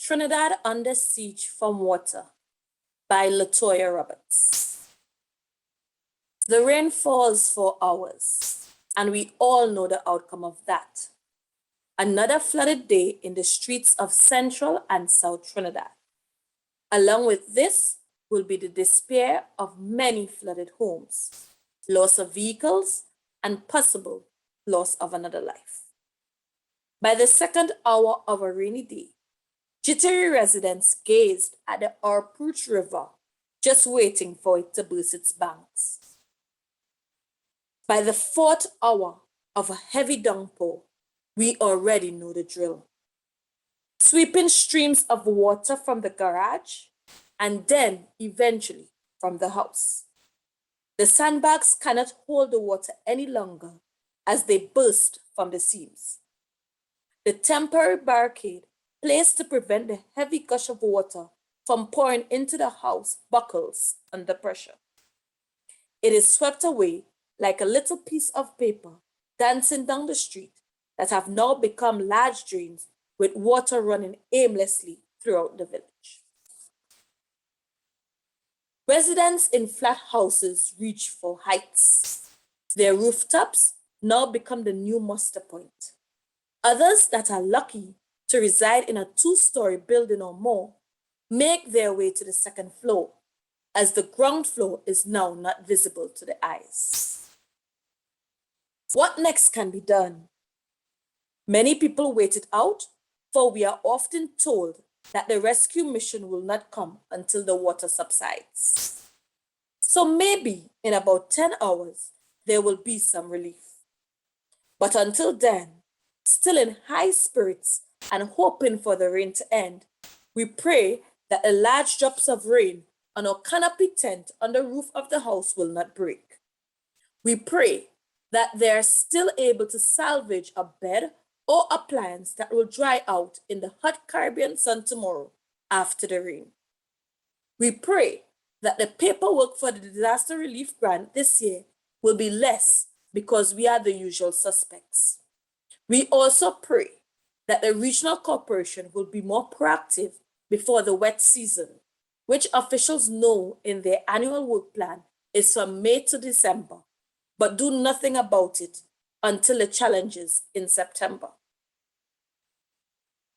Trinidad Under Siege from Water by Latoyaa Roberts. The rain falls for hours, and we all know the outcome of that. Another flooded day in the streets of Central and South Trinidad. Along with this will be the despair of many flooded homes, loss of vehicles, and possible loss of another life. By the second hour of a rainy day, jittery residents gazed at the Orpooch River, just waiting for it to burst its banks. By the fourth hour of a heavy downpour, we already know the drill. Sweeping streams of water from the garage, and then eventually from the house. The sandbags cannot hold the water any longer as they burst from the seams. The temporary barricade placed to prevent the heavy gush of water from pouring into the house buckles under pressure. It is swept away like a little piece of paper dancing down the street that have now become large drains with water running aimlessly throughout the village. Residents in flat houses reach for heights. Their rooftops now become the new muster point. Others that are lucky to reside in a two-story building or more make their way to the second floor, as the ground floor is now not visible to the eyes. What next can be done? Many people wait it out, for we are often told that the rescue mission will not come until the water subsides. So maybe in about 10 hours, there will be some relief. But until then, still in high spirits and hoping for the rain to end, we pray that the large drops of rain on our canopy tent on the roof of the house will not break. We pray that they are still able to salvage a bed or appliance that will dry out in the hot Caribbean sun tomorrow after the rain. We pray that the paperwork for the disaster relief grant this year will be less because we are the usual suspects. We also pray that the regional corporation will be more proactive before the wet season, which officials know in their annual work plan is from May to December, but do nothing about it until the challenges in September.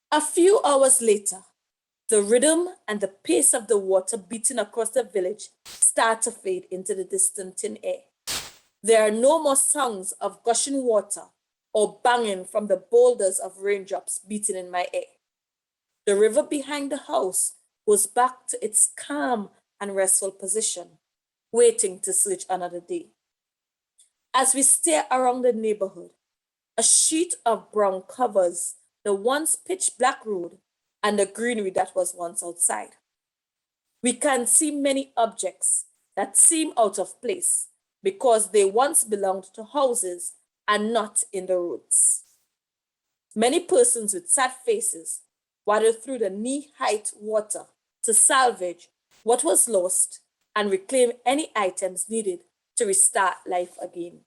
A few hours later, the rhythm and the pace of the water beating across the village start to fade into the distant thin air. There are no more sounds of gushing water or banging from the boulders of raindrops beating in my ear. The river behind the house goes back to its calm and restful position, waiting to surge another day. As we stare around the neighborhood, a sheet of brown covers the once pitch black road and the greenery that was once outside. We can see many objects that seem out of place because they once belonged to houses and not in the roads. Many persons with sad faces waddle through the knee-height water to salvage what was lost and reclaim any items needed to restart life again.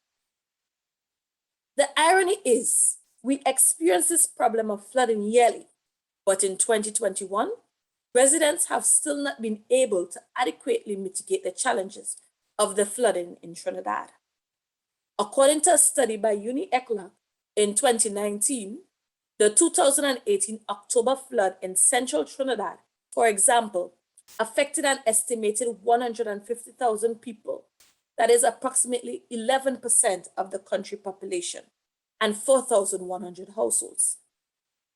The irony is, we experience this problem of flooding yearly, but in 2021, residents have still not been able to adequately mitigate the challenges of the flooding in Trinidad. According to a study by UniECLA in 2019, the 2018 October flood in central Trinidad, for example, affected an estimated 150,000 people. That is approximately 11% of the country population, and 4,100 households.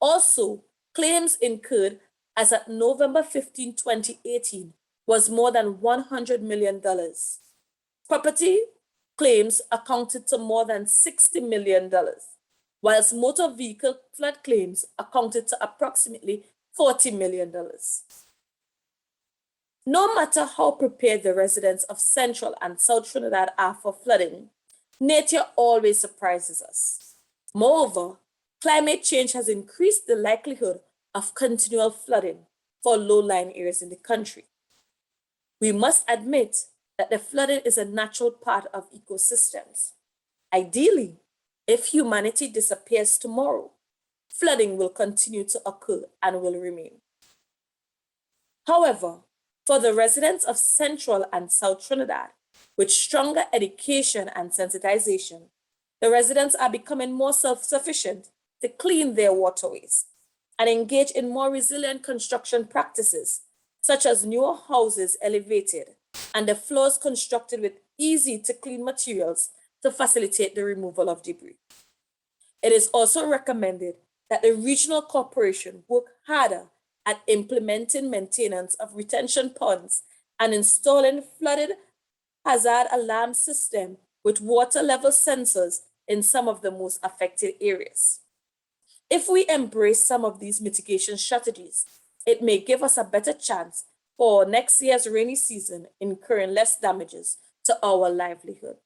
Also, claims incurred as at November 15, 2018 was more than $100 million. Property claims accounted to more than $60 million, whilst motor vehicle flood claims accounted to approximately $40 million. No matter how prepared the residents of Central and South Trinidad are for flooding, nature always surprises us. Moreover, climate change has increased the likelihood of continual flooding for low-lying areas in the country. We must admit that the flooding is a natural part of ecosystems. Ideally, if humanity disappears tomorrow, flooding will continue to occur and will remain. However, for the residents of Central and South Trinidad, with stronger education and sensitization, the residents are becoming more self-sufficient to clean their waterways and engage in more resilient construction practices, such as newer houses elevated and the floors constructed with easy-to-clean materials to facilitate the removal of debris. It is also recommended that the regional corporation work harder at implementing maintenance of retention ponds and installing flooded hazard alarm system with water level sensors in some of the most affected areas. If we embrace some of these mitigation strategies, it may give us a better chance for next year's rainy season, incurring less damages to our livelihood.